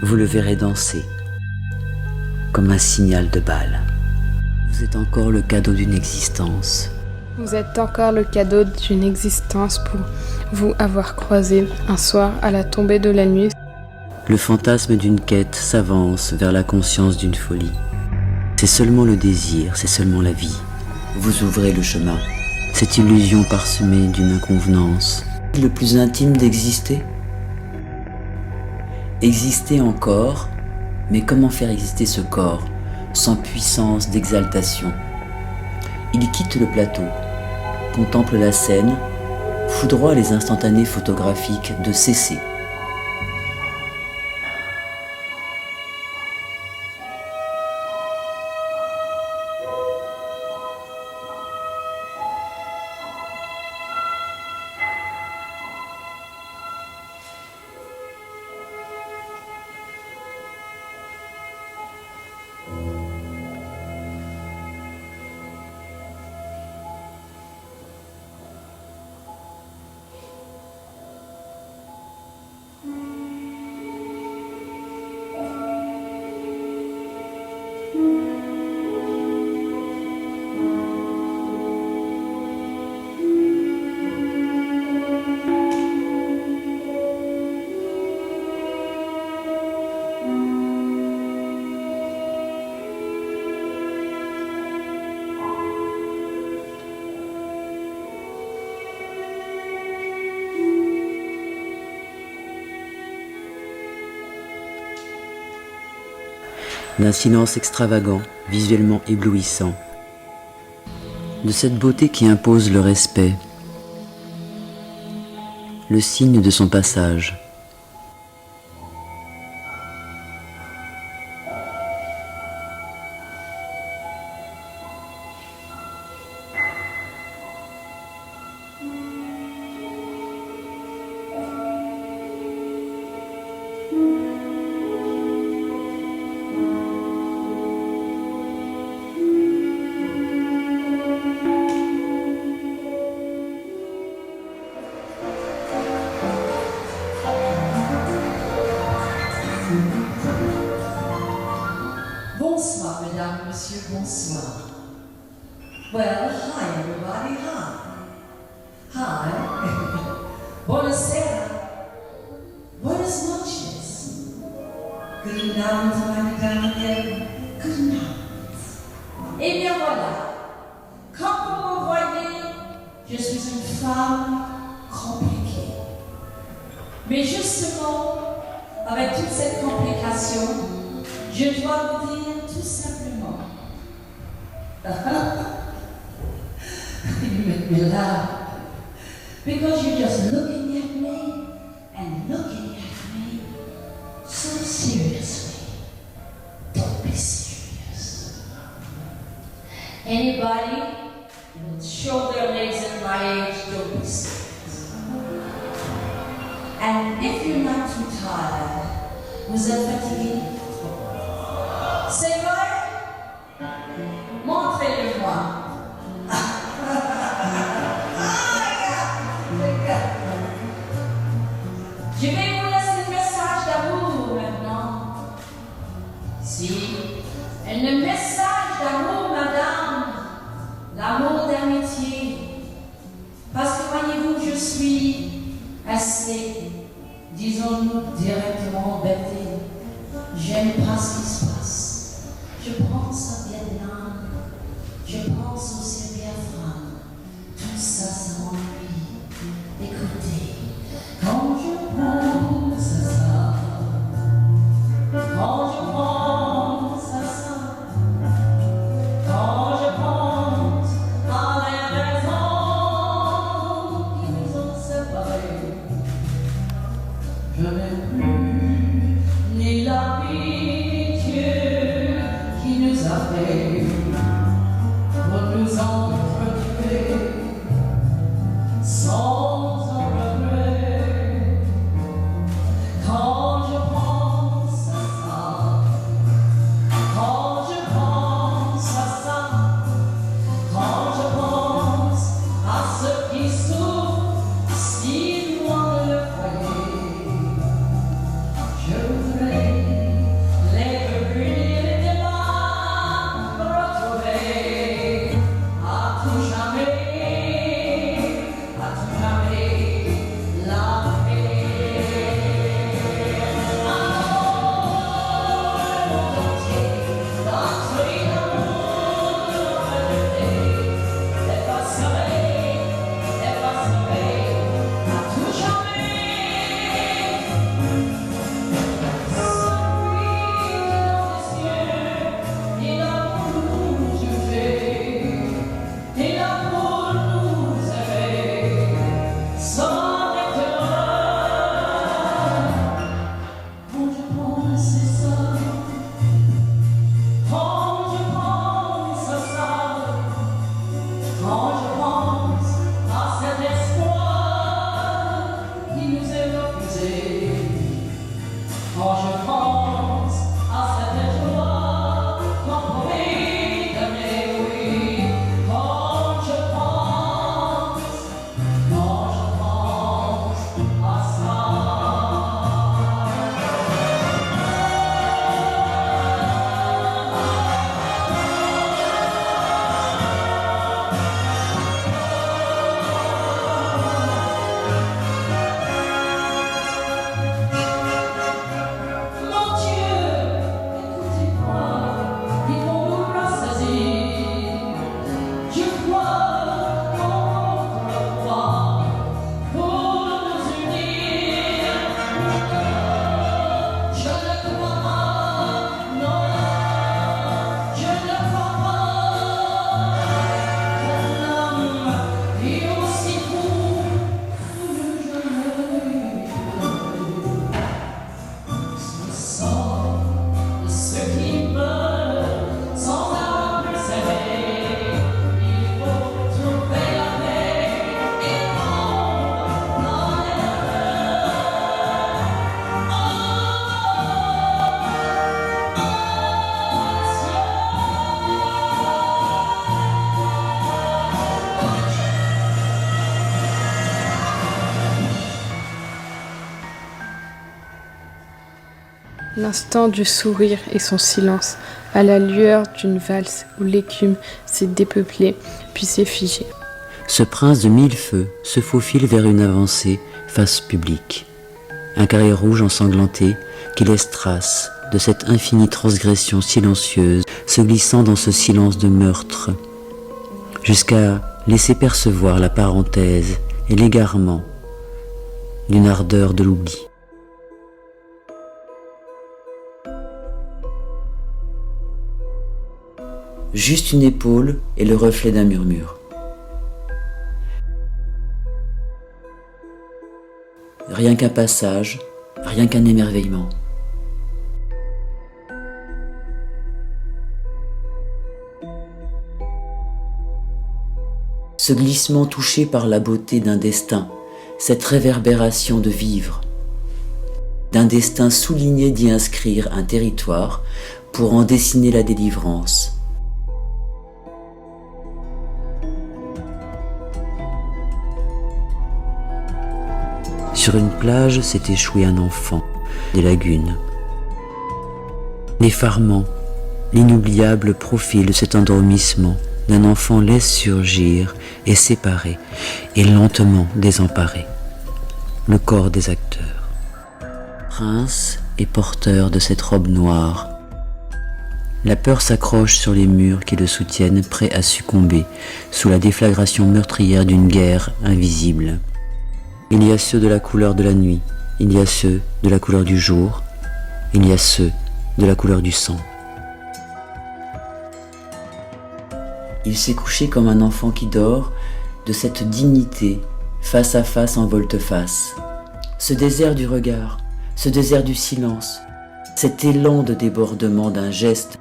vous le verrez danser, comme un signal de balle. Vous êtes encore le cadeau d'une existence. Vous êtes encore le cadeau d'une existence pour vous avoir croisé un soir à la tombée de la nuit. Le fantasme d'une quête s'avance vers la conscience d'une folie. C'est seulement le désir, c'est seulement la vie. Vous ouvrez le chemin. Cette illusion parsemée d'une inconvenance. Le plus intime d'exister. Exister encore, mais comment faire exister ce corps, sans puissance d'exaltation? Il quitte le plateau, contemple la scène, foudroie les instantanés photographiques de cesser. D'un silence extravagant, visuellement éblouissant, de cette beauté qui impose le respect, le signe de son passage. Bonsoir, mesdames, messieurs, bonsoir. Well, hi everybody, hi. Hi. Buonasera. Buenas noches. Good night, my darling. Good night. Eh bien voilà, comme vous me voyez, je suis une femme compliquée. Mais justement, avec toute cette complication, je dois vous dire tout simplement. You make me laugh. Because you're just looking at me and looking at me so seriously. Don't be serious. Anybody with shoulder legs at my age, don't be serious. And if you're not too tired, vous êtes fatigué. C'est vrai? Montrez-le-moi. Je vais vous laisser le message d'amour maintenant. Si, et le message d'amour, madame, l'amour d'amitié. Parce que voyez-vous, je suis assez, disons-nous directement embêtée. J'aime pas ce qui se passe. Je pense à Vietnam, je pense aussi à Biafra. Tout ça, ça m'ennuie. Écoutez, quand je pense à ça, quand je pense à ça, quand je pense à les raisons qui nous ont séparés, je n'ai plus ni l'amitié qui nous a fait pour nous entretuer sans un regret. Quand je pense à ça, quand je pense à ça, quand je pense à ceux qui souffrent si loin de le foyer, je voudrais Quand je pense à cette joie, m'envoyer de mes oui. Quand je pense à ça. Mon Dieu, écoutez-moi, ils vont nous rassasier. Je crois qu'on le croit pour nous unir. Je ne crois pas, non, je ne crois pas qu'un homme est aussi fou que ce sang de ceux qui meurent sans avoir s'aimer. Il faut trouver la paix et vivre dans L'instant du sourire et son silence, à la lueur d'une valse où l'écume s'est dépeuplée puis s'est figée. Ce prince de mille feux se faufile vers une avancée face publique. Un carré rouge ensanglanté qui laisse trace de cette infinie transgression silencieuse se glissant dans ce silence de meurtre, jusqu'à laisser percevoir la parenthèse et l'égarement d'une ardeur de l'oubli. Juste une épaule et le reflet d'un murmure. Rien qu'un passage, rien qu'un émerveillement. Ce glissement touché par la beauté d'un destin, cette réverbération de vivre, d'un destin souligné d'y inscrire un territoire pour en dessiner la délivrance. Sur une plage s'est échoué un enfant, des lagunes. L'effarement, l'inoubliable profil de cet endormissement d'un enfant laisse surgir et séparer, et lentement désemparer, le corps des acteurs. Prince et porteur de cette robe noire, la peur s'accroche sur les murs qui le soutiennent, prêts à succomber sous la déflagration meurtrière d'une guerre invisible. Il y a ceux de la couleur de la nuit, il y a ceux de la couleur du jour, il y a ceux de la couleur du sang. Il s'est couché comme un enfant qui dort, de cette dignité, face à face en volte-face. Ce désert du regard, ce désert du silence, cet élan de débordement d'un geste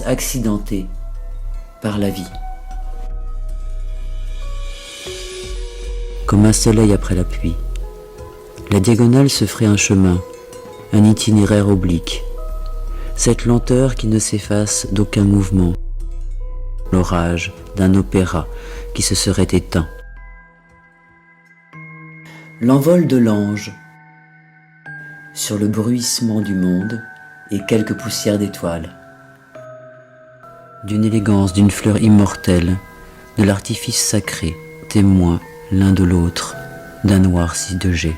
accidenté par la vie. Comme un soleil après la pluie, la diagonale se ferait un chemin, un itinéraire oblique. Cette lenteur qui ne s'efface d'aucun mouvement, l'orage d'un opéra qui se serait éteint. L'envol de l'ange sur le bruissement du monde et quelques poussières d'étoiles. D'une élégance, d'une fleur immortelle, de l'artifice sacré, témoin l'un de l'autre, d'un noirci de jet.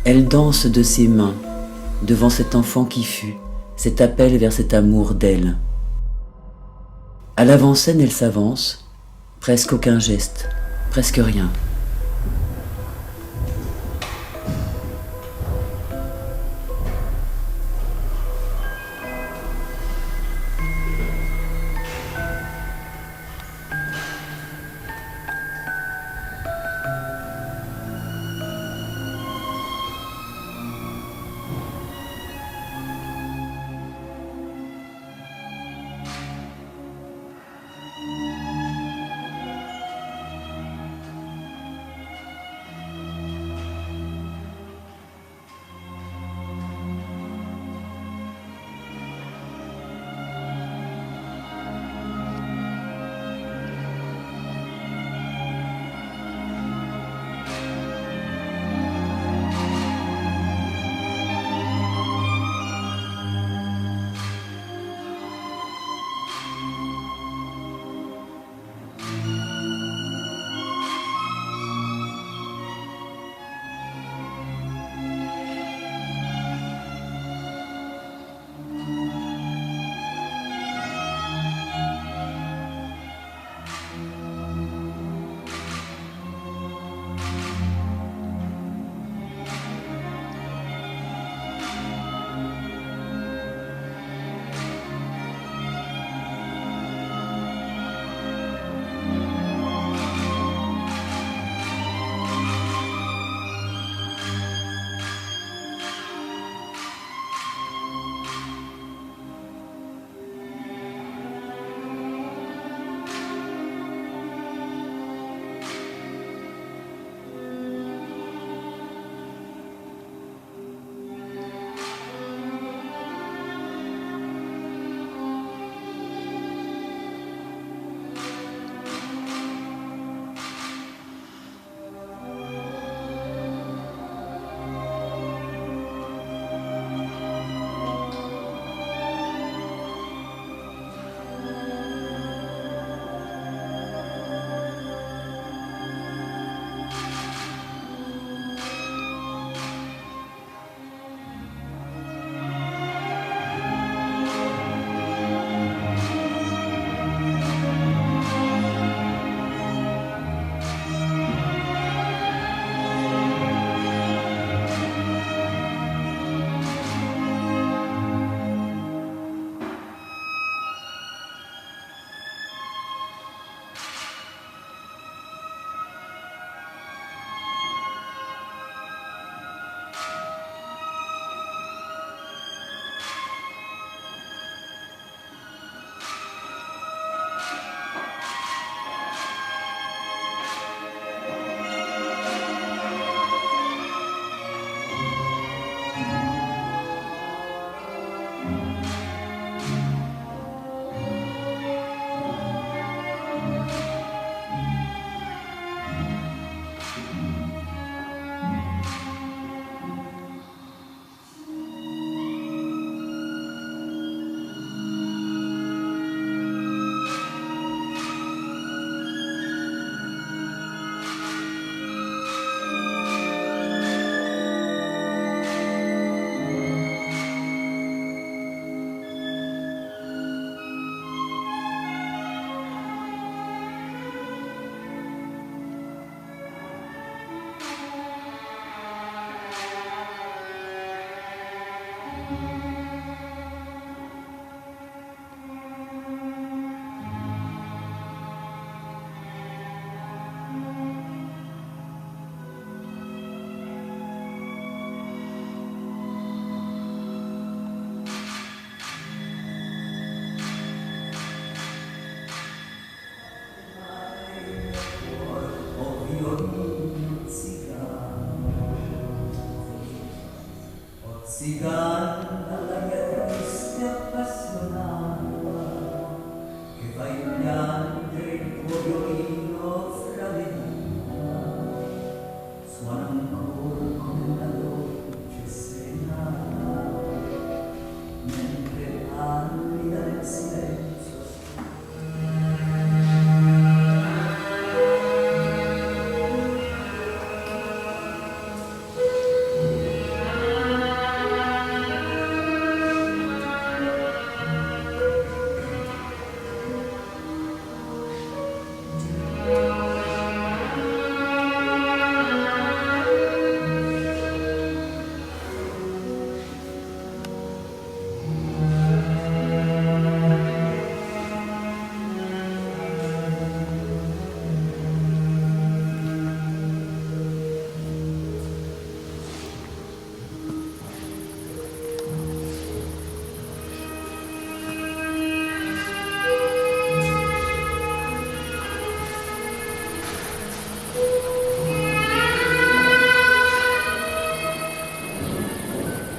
Elle danse de ses mains devant cet enfant qui fut, cet appel vers cet amour d'elle. À l'avant-scène, elle s'avance, presque aucun geste, presque rien.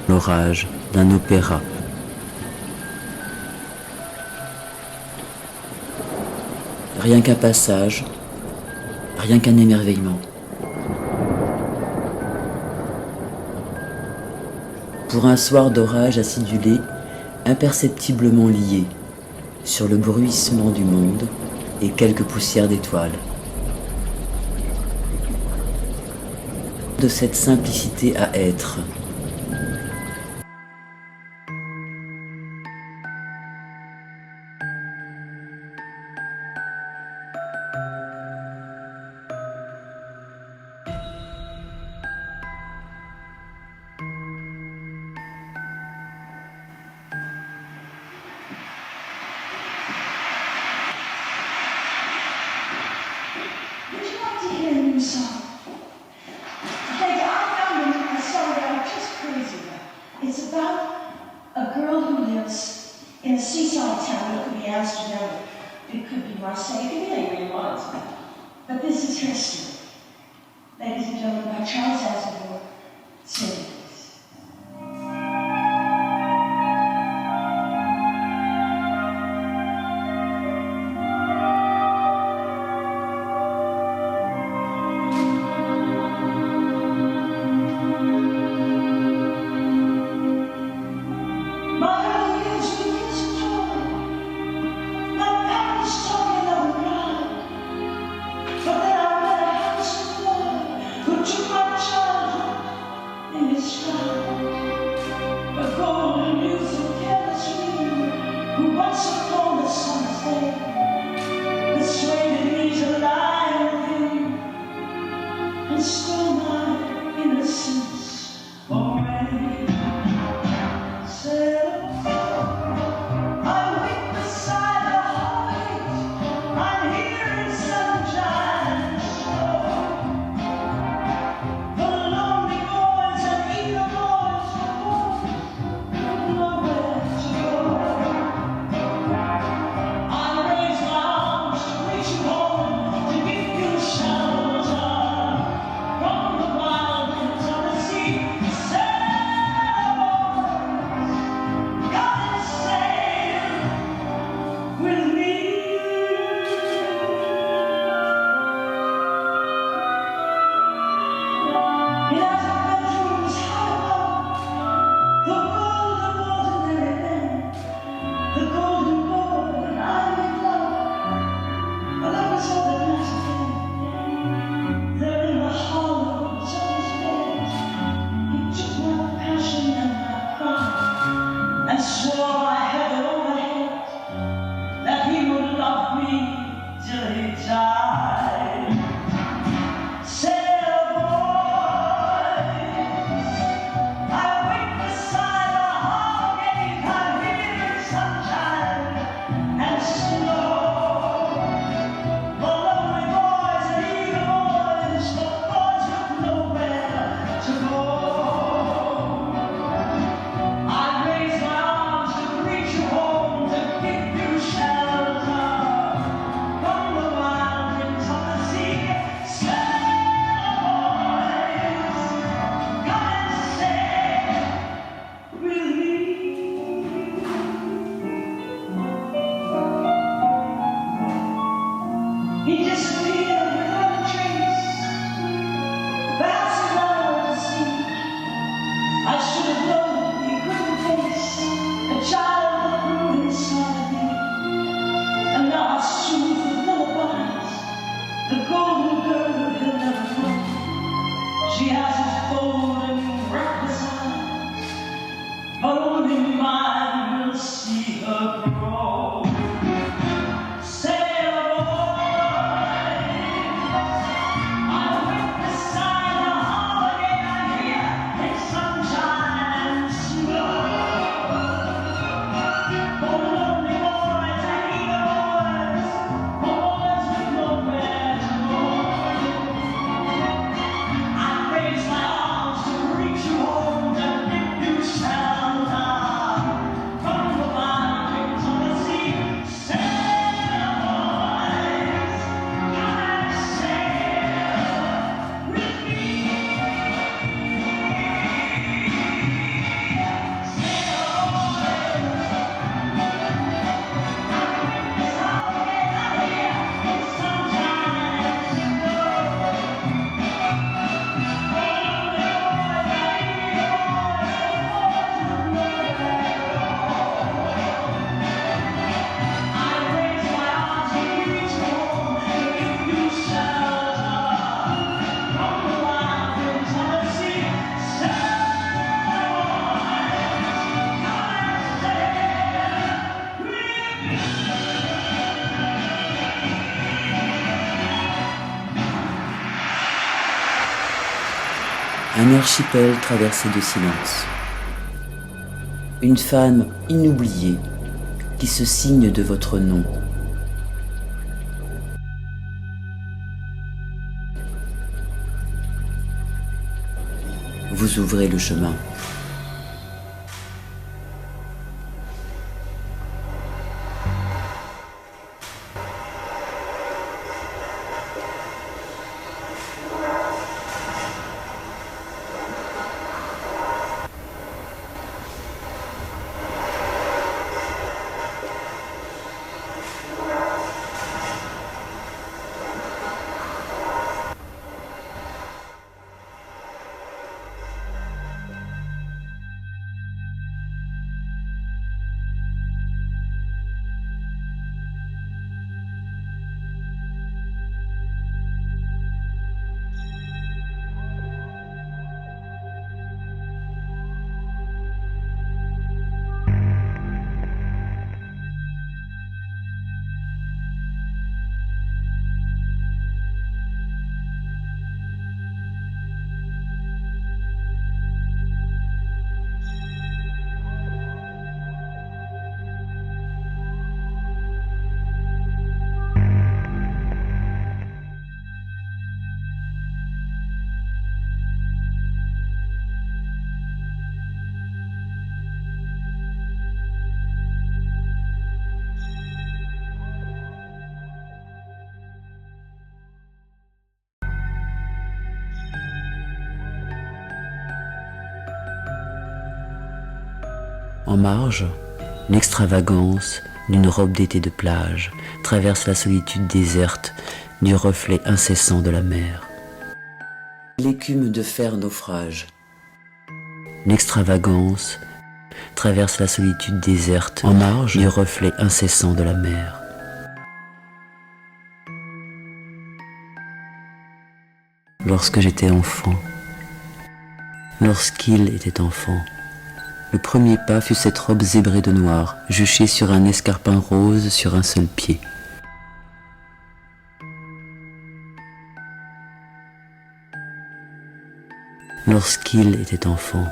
L'orage d'un opéra. Rien qu'un passage, rien qu'un émerveillement. Pour un soir d'orage acidulé, imperceptiblement lié, sur le bruissement du monde et quelques poussières d'étoiles. De cette simplicité à être. It's about a girl who lives in a seaside town. It could be Amsterdam, it could be Marseille, it could be anywhere you want. But this is her story. Ladies and gentlemen, by Charles Aznavour, singing. Un archipel traversé de silence. Une femme inoubliée qui se signe de votre nom. Vous ouvrez le chemin. En marge, l'extravagance d'une robe d'été de plage traverse la solitude déserte du reflet incessant de la mer. L'écume de fer naufrage. L'extravagance traverse la solitude déserte en marge du reflet incessant de la mer. Lorsque j'étais enfant, lorsqu'il était enfant, le premier pas fut cette robe zébrée de noir, juchée sur un escarpin rose sur un seul pied. Lorsqu'il était enfant,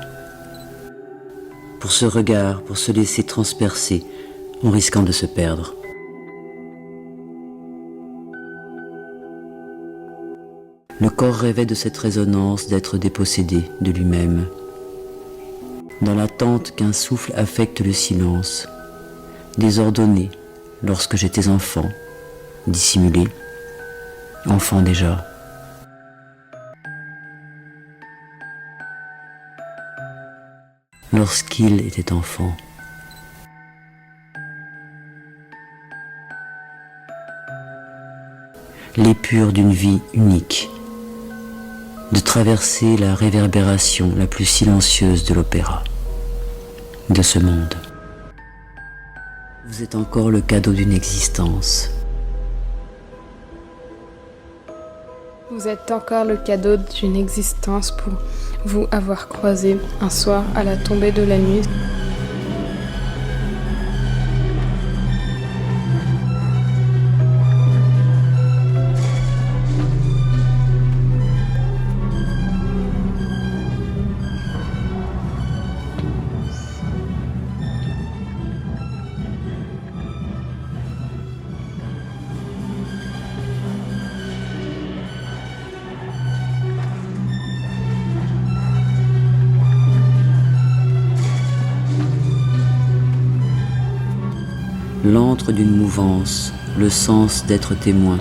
pour ce regard, pour se laisser transpercer, en risquant de se perdre. Le corps rêvait de cette résonance d'être dépossédé de lui-même, dans l'attente qu'un souffle affecte le silence, désordonné lorsque j'étais enfant, dissimulé, enfant déjà. Lorsqu'il était enfant. L'épure d'une vie unique, de traverser la réverbération la plus silencieuse de l'opéra, de ce monde. Vous êtes encore le cadeau d'une existence. Vous êtes encore le cadeau d'une existence pour vous avoir croisé un soir à la tombée de la nuit. L'antre d'une mouvance, le sens d'être témoin.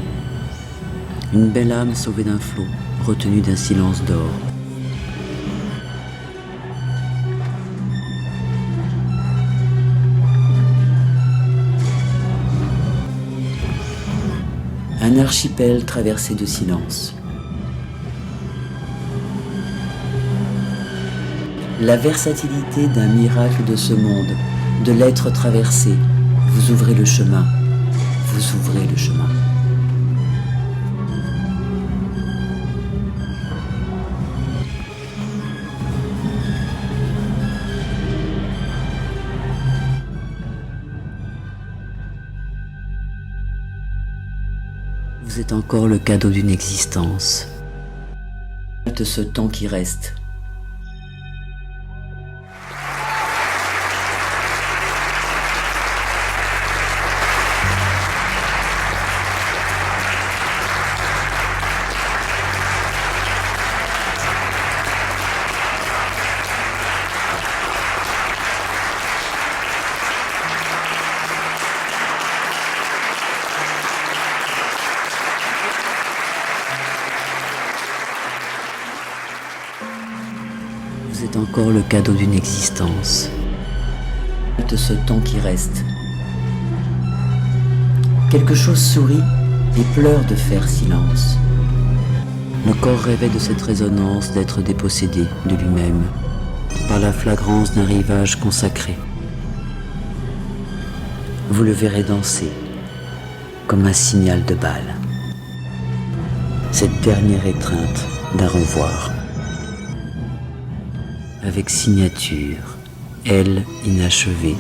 Une belle âme sauvée d'un flot, retenue d'un silence d'or. Un archipel traversé de silence. La versatilité d'un miracle de ce monde, de l'être traversé. Vous ouvrez le chemin, vous ouvrez le chemin. Vous êtes encore le cadeau d'une existence. De ce temps qui reste, C'est encore le cadeau d'une existence. De ce temps qui reste. Quelque chose sourit et pleure de faire silence. Le corps rêvait de cette résonance, d'être dépossédé de lui-même par la flagrance d'un rivage consacré. Vous le verrez danser comme un signal de balle. Cette dernière étreinte d'un revoir. Avec signature, elle inachevée,